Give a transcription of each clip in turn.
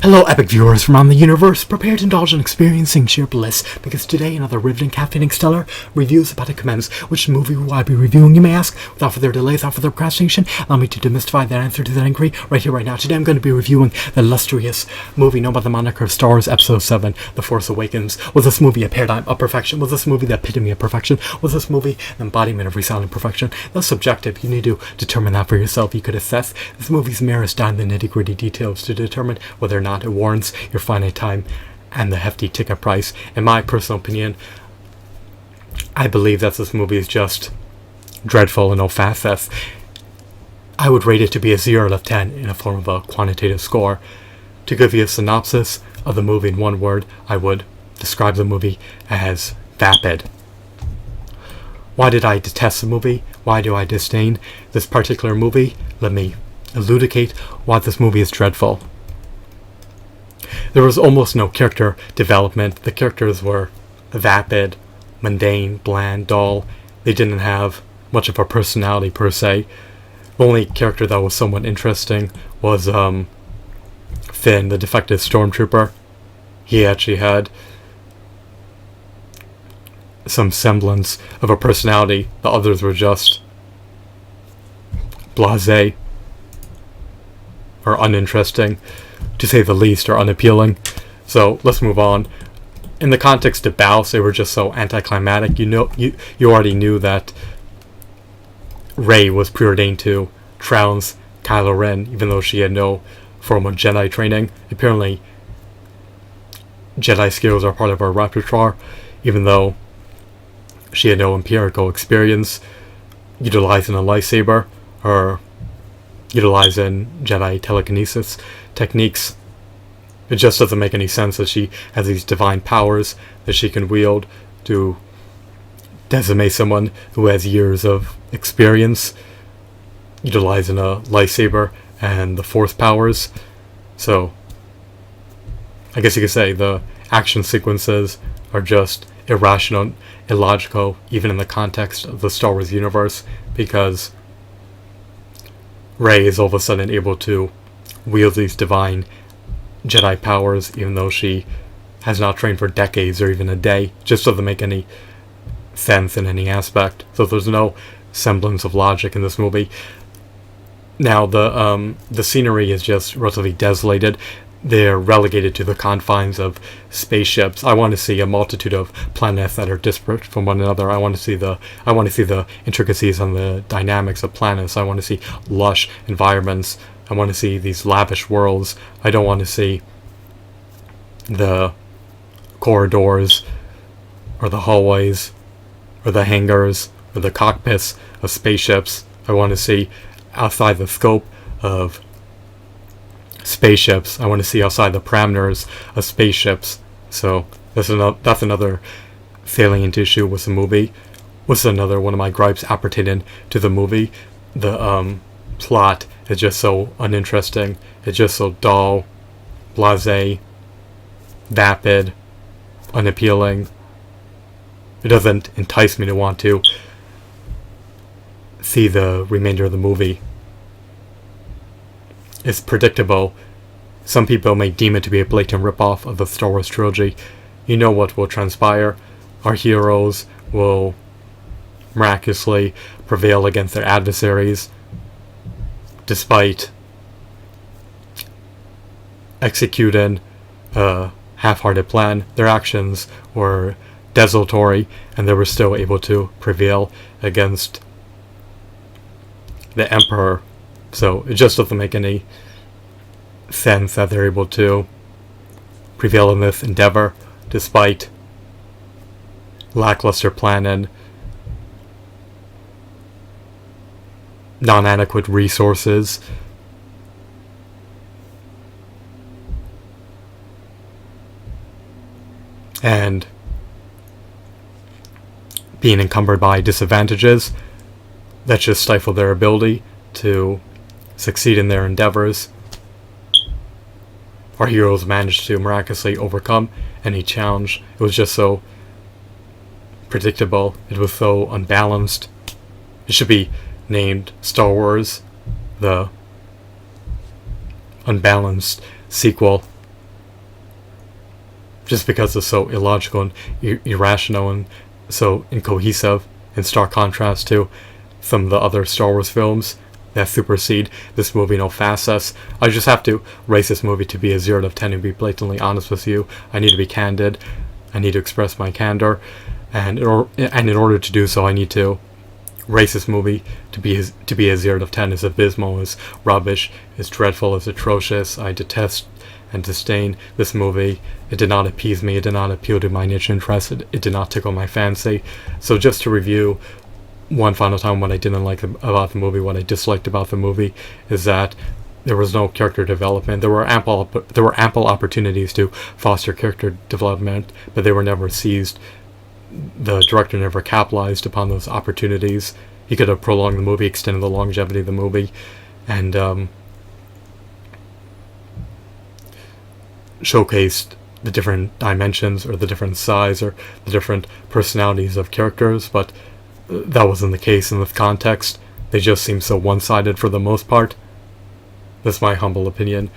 Hello, epic viewers from around the universe. Prepare to indulge in experiencing sheer bliss, because today another riveting, caffeinating, stellar review is about to commence. Which movie will I be reviewing, you may ask? Without further delay, without further procrastination, allow me to demystify that answer to that inquiry right here, right now. Today I'm going to be reviewing the illustrious movie known by the moniker of Star Wars Episode 7, The Force Awakens. Was this movie a paradigm of perfection? Was this movie the epitome of perfection? Was this movie an embodiment of resounding perfection? That's subjective. You need to determine that for yourself. You could assess this movie's merits down to the nitty-gritty details to determine whether or not it warrants your finite time and the hefty ticket price. In my personal opinion, I believe that this movie is just dreadful in all facets. I would rate it to be a 0 out of 10 in a form of a quantitative score. To give you a synopsis of the movie in one word, I would describe the movie as vapid. Why did I detest the movie? Why do I disdain this particular movie? Let me elucidate why this movie is dreadful. There was almost no character development. The characters were vapid, mundane, bland, dull. They didn't have much of a personality per se. The only character that was somewhat interesting was Finn, the defective stormtrooper. He actually had some semblance of a personality. The others were just blasé or uninteresting, to say the least, or unappealing. So let's move on. In the context of Baus, they were just so anticlimactic. You already knew that Rey was preordained to trounce Kylo Ren, even though she had no formal Jedi training. Apparently, Jedi skills are part of her repertoire, even though she had no empirical experience utilizing a lightsaber or utilizing Jedi telekinesis techniques. It just doesn't make any sense that she has these divine powers that she can wield to decimate someone who has years of experience utilizing a lightsaber and the Force powers. So I guess you could say the action sequences are just irrational, illogical, even in the context of the Star Wars universe, because Rey is all of a sudden able to wield these divine Jedi powers, even though she has not trained for decades or even a day. Just doesn't make any sense in any aspect. So there's no semblance of logic in this movie. Now the scenery is just relatively desolated. They're relegated to the confines of spaceships. I want to see a multitude of planets that are disparate from one another. I want to see the intricacies and the dynamics of planets. I want to see lush environments. I want to see these lavish worlds. I don't want to see the corridors or the hallways or the hangars or the cockpits of spaceships. I want to see outside the scope of spaceships. I want to see outside the parameters of spaceships. So that's another salient issue with the movie. What's another one of my gripes appertaining to the movie? The plot is just so uninteresting. It's just so dull, blasé, vapid, unappealing. It doesn't entice me to want to see the remainder of the movie. It's predictable. Some people may deem it to be a blatant ripoff of the Star Wars trilogy. You know what will transpire. Our heroes will miraculously prevail against their adversaries, despite executing a half-hearted plan. Their actions were desultory, and they were still able to prevail against the Emperor. So it just doesn't make any sense that they're able to prevail in this endeavor despite lackluster planning, non-adequate resources, and being encumbered by disadvantages that just stifle their ability to succeed in their endeavors. Our heroes managed to miraculously overcome any challenge. It was just so predictable. It was so unbalanced. It should be named Star Wars, the unbalanced sequel just because it's so illogical and irrational and so incohesive, in stark contrast to some of the other Star Wars films that supersede this movie no facets. I just have to raise this movie to be a 0 out of 10 and be blatantly honest with you. I need to be candid. I need to express my candor. And in order to do so, I need to raise this movie to be a 0 out of 10. It's abysmal, it's rubbish, it's dreadful, it's atrocious. I detest and disdain this movie. It did not appease me, it did not appeal to my niche interest, it did not tickle my fancy. So just to review one final time what I didn't like about the movie, what I disliked about the movie, is that there was no character development. There were ample opportunities to foster character development, but they were never seized. The director never capitalized upon those opportunities. He could have prolonged the movie, extended the longevity of the movie, and showcased the different dimensions or the different size or the different personalities of characters, but that wasn't the case in this context. They just seemed so one-sided for the most part. That's my humble opinion.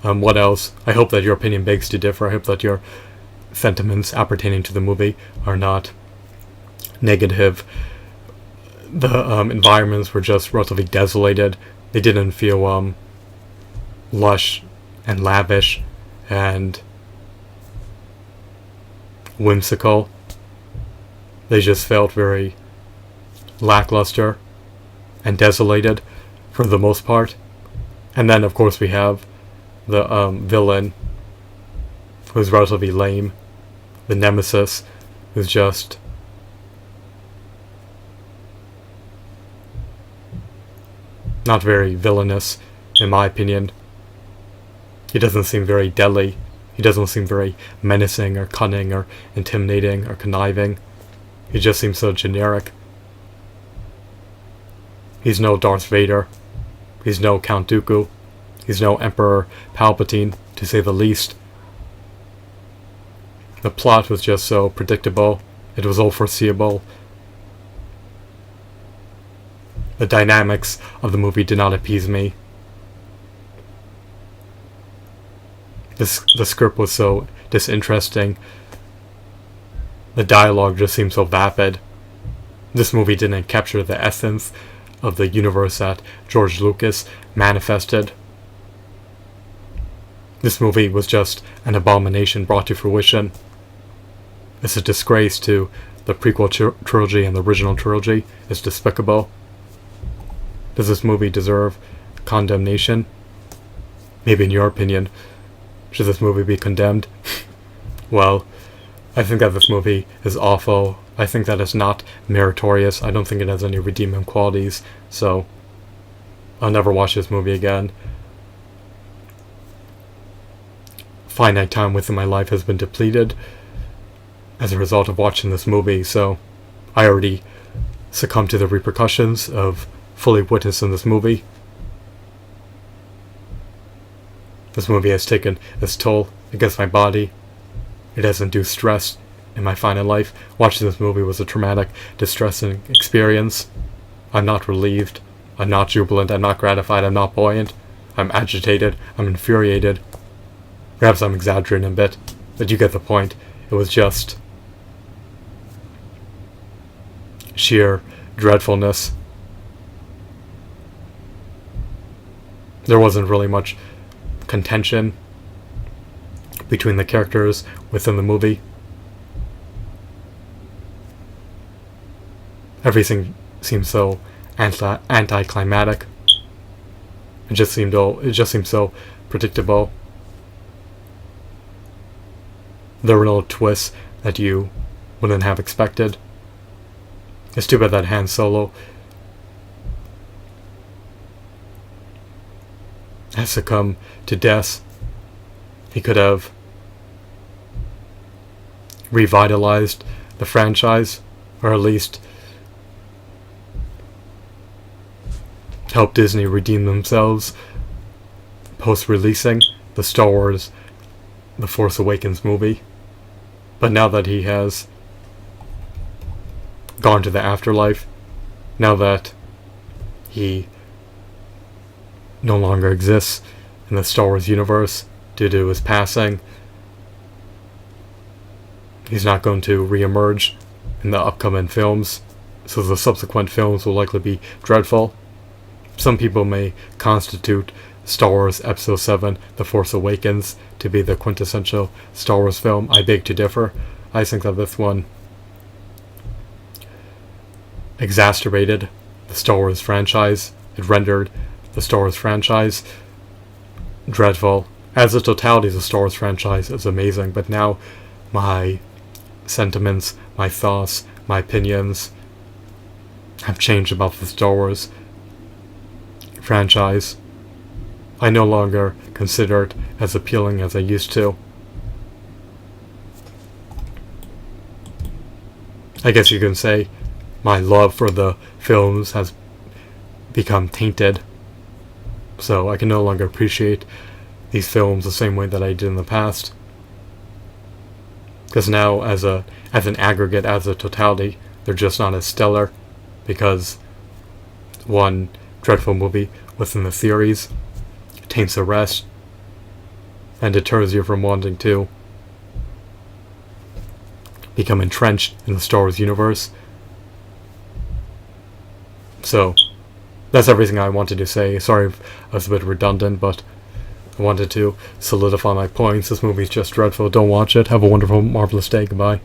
What else? I hope that your opinion begs to differ. I hope that your sentiments appertaining to the movie are not negative. The environments were just relatively desolated. They didn't feel lush and lavish and whimsical. They just felt very lackluster and desolated for the most part. And then of course we have the villain, who's relatively lame, the nemesis, who's just not very villainous in my opinion. He doesn't seem very deadly, he doesn't seem very menacing or cunning or intimidating or conniving. He just seems so generic. He's no Darth Vader. He's no Count Dooku. He's no Emperor Palpatine, to say the least. The plot was just so predictable. It was all foreseeable. The dynamics of the movie did not appease me. The script was so disinteresting. The dialogue just seemed so vapid. This movie didn't capture the essence of the universe that George Lucas manifested. This movie was just an abomination brought to fruition. It's a disgrace to the prequel trilogy and the original trilogy. It's despicable. Does this movie deserve condemnation? Maybe in your opinion, should this movie be condemned? Well, I think that this movie is awful. I think that it's not meritorious. I don't think it has any redeeming qualities, so I'll never watch this movie again. Finite time within my life has been depleted as a result of watching this movie, so I already succumbed to the repercussions of fully witnessing this movie. This movie has taken its toll against my body. It has induced stress in my finite life. Watching this movie was a traumatic, distressing experience. I'm not relieved. I'm not jubilant. I'm not gratified. I'm not buoyant. I'm agitated. I'm infuriated. Perhaps I'm exaggerating a bit, but you get the point. It was just sheer dreadfulness. There wasn't really much contention between the characters within the movie. Everything seemed so anticlimactic. It just seemed so predictable. There were no twists that you wouldn't have expected. It's too bad that Han Solo has succumbed to death. He could have revitalized the franchise, or at least help Disney redeem themselves post-releasing the Star Wars The Force Awakens movie. But now that he has gone to the afterlife, now that he no longer exists in the Star Wars universe due to his passing, he's not going to re-emerge in the upcoming films, so the subsequent films will likely be dreadful. Some people may constitute Star Wars Episode 7, The Force Awakens, to be the quintessential Star Wars film. I beg to differ. I think that this one exacerbated the Star Wars franchise. It rendered the Star Wars franchise dreadful. As a totality, the Star Wars franchise is amazing, but now my sentiments, my thoughts, my opinions have changed about the Star Wars franchise. I no longer consider it as appealing as I used to. I guess you can say my love for the films has become tainted, so I can no longer appreciate these films the same way that I did in the past. Because now, as an aggregate, as a totality, they're just not as stellar, because one dreadful movie within the series taints the rest and deters you from wanting to become entrenched in the Star Wars universe. So that's everything I wanted to say. Sorry if I was a bit redundant, but I wanted to solidify my points. This movie's just dreadful. Don't watch it. Have a wonderful, marvelous day. Goodbye.